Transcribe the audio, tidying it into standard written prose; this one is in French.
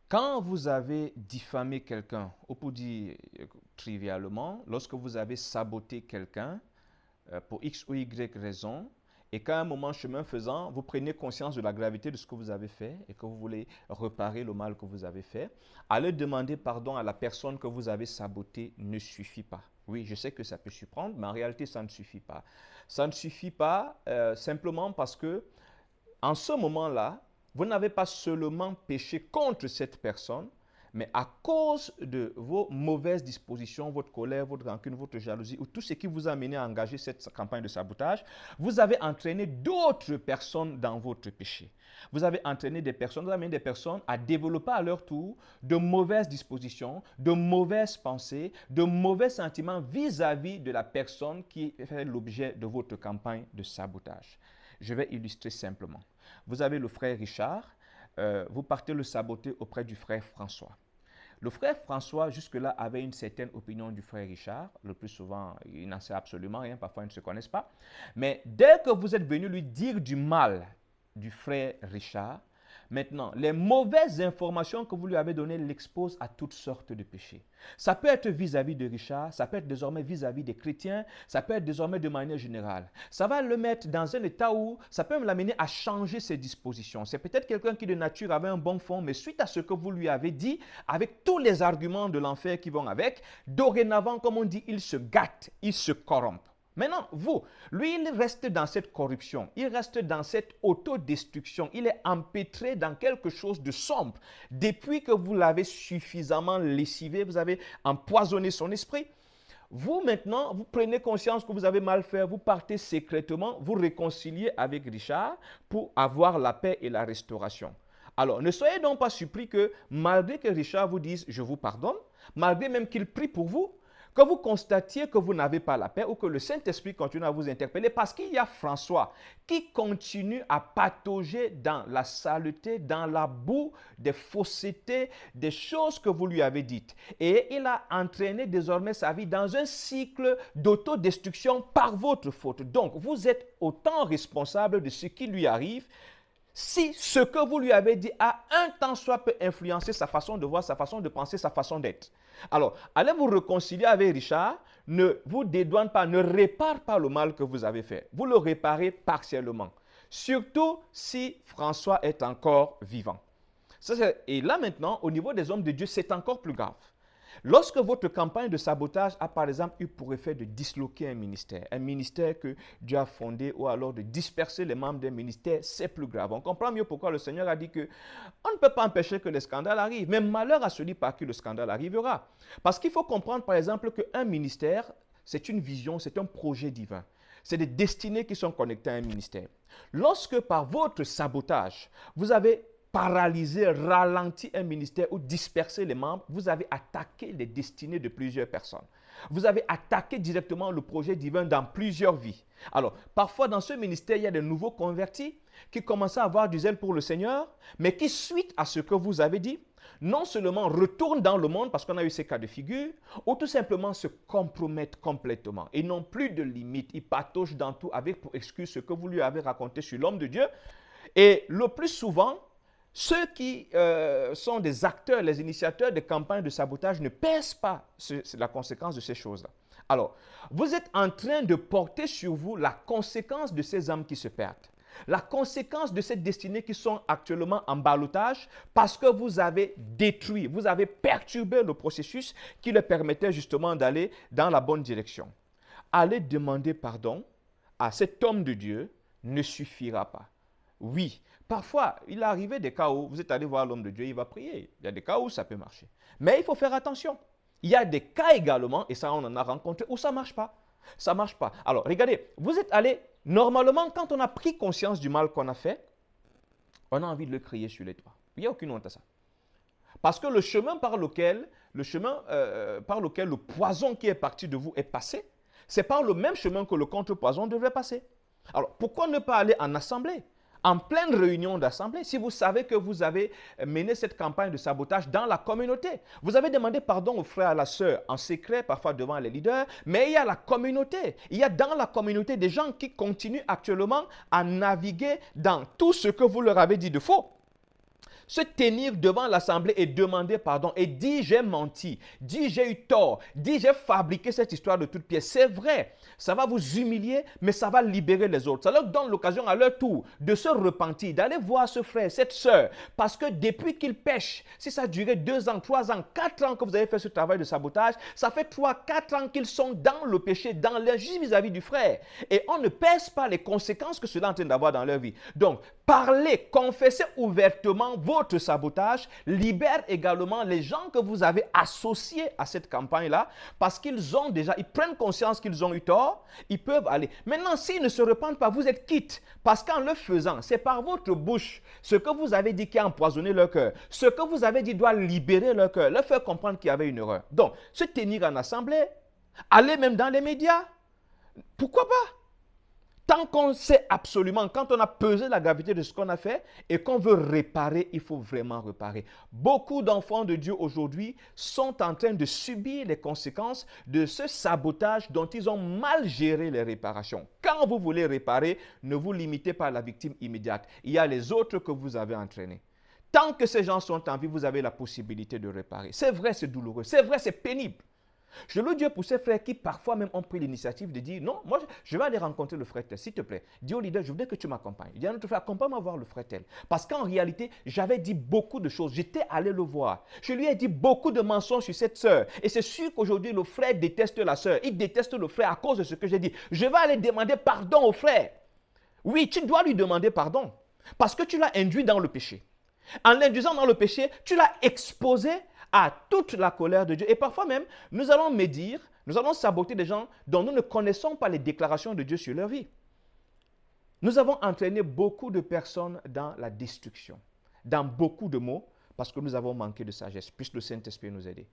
Quand vous avez diffamé quelqu'un, ou pour dire trivialement, lorsque vous avez saboté quelqu'un pour X ou Y raison, et qu'à un moment, chemin faisant, vous prenez conscience de la gravité de ce que vous avez fait et que vous voulez réparer le mal que vous avez fait, aller demander pardon à la personne que vous avez sabotée ne suffit pas. Oui, je sais que ça peut surprendre, mais en réalité, ça ne suffit pas. Ça ne suffit pas simplement parce que en ce moment-là, vous n'avez pas seulement péché contre cette personne, mais à cause de vos mauvaises dispositions, votre colère, votre rancune, votre jalousie, ou tout ce qui vous a mené à engager cette campagne de sabotage, vous avez entraîné d'autres personnes dans votre péché. Vous avez entraîné des personnes, vous avez amené des personnes à développer à leur tour de mauvaises dispositions, de mauvaises pensées, de mauvais sentiments vis-à-vis de la personne qui fait l'objet de votre campagne de sabotage. Je vais illustrer simplement. Vous avez le frère Richard, vous partez le saboter auprès du frère François. Le frère François, jusque-là, avait une certaine opinion du frère Richard. Le plus souvent, il n'en sait absolument rien. Parfois, ils ne se connaissent pas. Mais dès que vous êtes venu lui dire du mal du frère Richard, maintenant, les mauvaises informations que vous lui avez données l'exposent à toutes sortes de péchés. Ça peut être vis-à-vis de Richard, ça peut être désormais vis-à-vis des chrétiens, ça peut être désormais de manière générale. Ça va le mettre dans un état où ça peut l'amener à changer ses dispositions. C'est peut-être quelqu'un qui de nature avait un bon fond, mais suite à ce que vous lui avez dit, avec tous les arguments de l'enfer qui vont avec, dorénavant, comme on dit, il se gâte, il se corrompt. Maintenant, vous, lui, il reste dans cette corruption, il reste dans cette autodestruction, il est empêtré dans quelque chose de sombre. Depuis que vous l'avez suffisamment lessivé, vous avez empoisonné son esprit. Vous, maintenant, vous prenez conscience que vous avez mal fait, vous partez secrètement, vous réconciliez avec Richard pour avoir la paix et la restauration. Alors, ne soyez donc pas surpris que malgré que Richard vous dise « je vous pardonne », malgré même qu'il prie pour vous, que vous constatiez que vous n'avez pas la paix ou que le Saint-Esprit continue à vous interpeller parce qu'il y a François qui continue à patauger dans la saleté, dans la boue, des faussetés, des choses que vous lui avez dites. Et il a entraîné désormais sa vie dans un cycle d'autodestruction par votre faute. Donc, vous êtes autant responsable de ce qui lui arrive si ce que vous lui avez dit a un tant soit peu influencé sa façon de voir, sa façon de penser, sa façon d'être. Alors, allez vous réconcilier avec Richard, ne vous dédouane pas, ne répare pas le mal que vous avez fait. Vous le réparez partiellement. Surtout si François est encore vivant. Et là maintenant, au niveau des hommes de Dieu, c'est encore plus grave. Lorsque votre campagne de sabotage a par exemple eu pour effet de disloquer un ministère que Dieu a fondé ou alors de disperser les membres d'un ministère, c'est plus grave. On comprend mieux pourquoi le Seigneur a dit que on ne peut pas empêcher que les scandales arrivent, mais malheur à celui par qui le scandale arrivera. Parce qu'il faut comprendre par exemple qu'un ministère, c'est une vision, c'est un projet divin. C'est des destinées qui sont connectées à un ministère. Lorsque par votre sabotage, vous avez paralyser, ralentir un ministère ou disperser les membres, vous avez attaqué les destinées de plusieurs personnes. Vous avez attaqué directement le projet divin dans plusieurs vies. Alors, parfois dans ce ministère, il y a de nouveaux convertis qui commencent à avoir du zèle pour le Seigneur, mais qui, suite à ce que vous avez dit, non seulement retournent dans le monde parce qu'on a eu ces cas de figure, ou tout simplement se compromettent complètement et n'ont plus de limites. Ils patauchent dans tout avec pour excuse ce que vous lui avez raconté sur l'homme de Dieu. Et le plus souvent, ceux qui sont des acteurs, les initiateurs de campagnes de sabotage ne pèsent pas la conséquence de ces choses-là. Alors, vous êtes en train de porter sur vous la conséquence de ces âmes qui se perdent. La conséquence de ces destinées qui sont actuellement en ballottage parce que vous avez détruit, vous avez perturbé le processus qui leur permettait justement d'aller dans la bonne direction. Aller demander pardon à cet homme de Dieu ne suffira pas. Oui, parfois, il est arrivé des cas où vous êtes allé voir l'homme de Dieu, il va prier. Il y a des cas où ça peut marcher. Mais il faut faire attention. Il y a des cas également, et ça on en a rencontré, où ça ne marche pas. Ça ne marche pas. Alors, regardez, vous êtes allé, normalement, quand on a pris conscience du mal qu'on a fait, on a envie de le crier sur les toits. Il n'y a aucune honte à ça. Parce que le chemin par lequel le poison qui est parti de vous est passé, c'est par le même chemin que le contre-poison devrait passer. Alors, pourquoi ne pas aller en assemblée ? En pleine réunion d'assemblée, si vous savez que vous avez mené cette campagne de sabotage dans la communauté, vous avez demandé pardon aux frères et à la sœur en secret, parfois devant les leaders, mais il y a la communauté. Il y a dans la communauté des gens qui continuent actuellement à naviguer dans tout ce que vous leur avez dit de faux. se tenir devant l'assemblée et demander pardon et dire j'ai menti, dire j'ai eu tort, dire j'ai fabriqué cette histoire de toutes pièces. C'est vrai, ça va vous humilier, mais ça va libérer les autres. Ça leur donne l'occasion à leur tour de se repentir, d'aller voir ce frère, cette sœur, parce que depuis qu'ils pêchent, si ça a duré 2 ans, 3 ans, 4 ans que vous avez fait ce travail de sabotage, ça fait 3, 4 ans qu'ils sont dans le péché, dans l'injustice vis-à-vis du frère. Et on ne pèse pas les conséquences que cela est en train d'avoir dans leur vie. Donc, parlez, confessez ouvertement votre sabotage, libère également les gens que vous avez associés à cette campagne-là, parce qu'ils ont déjà, ils prennent conscience qu'ils ont eu tort, ils peuvent aller. Maintenant, s'ils ne se repentent pas, vous êtes quitte, parce qu'en le faisant, c'est par votre bouche, ce que vous avez dit qui a empoisonné leur cœur, ce que vous avez dit doit libérer leur cœur, leur faire comprendre qu'il y avait une erreur. Donc, se tenir en assemblée, aller même dans les médias, pourquoi pas? Tant qu'on sait absolument, quand on a pesé la gravité de ce qu'on a fait et qu'on veut réparer, il faut vraiment réparer. Beaucoup d'enfants de Dieu aujourd'hui sont en train de subir les conséquences de ce sabotage dont ils ont mal géré les réparations. Quand vous voulez réparer, ne vous limitez pas à la victime immédiate. Il y a les autres que vous avez entraînés. Tant que ces gens sont en vie, vous avez la possibilité de réparer. C'est vrai, c'est douloureux. C'est vrai, c'est pénible. Je loue Dieu pour ces frères qui parfois même ont pris l'initiative de dire non, moi je vais aller rencontrer le frère tel, s'il te plaît. Dis au leader, je voudrais que tu m'accompagnes. Il dit à notre frère, accompagne-moi voir le frère tel. Parce qu'en réalité, j'avais dit beaucoup de choses. J'étais allé le voir. Je lui ai dit beaucoup de mensonges sur cette sœur. Et c'est sûr qu'aujourd'hui, le frère déteste la sœur. Il déteste le frère à cause de ce que j'ai dit. Je vais aller demander pardon au frère. Oui, tu dois lui demander pardon. Parce que tu l'as induit dans le péché. En l'induisant dans le péché, tu l'as exposé à toute la colère de Dieu. Et parfois même, nous allons médire, nous allons saboter des gens dont nous ne connaissons pas les déclarations de Dieu sur leur vie. Nous avons entraîné beaucoup de personnes dans la destruction, dans beaucoup de maux, parce que nous avons manqué de sagesse. Puisse le Saint-Esprit nous aider.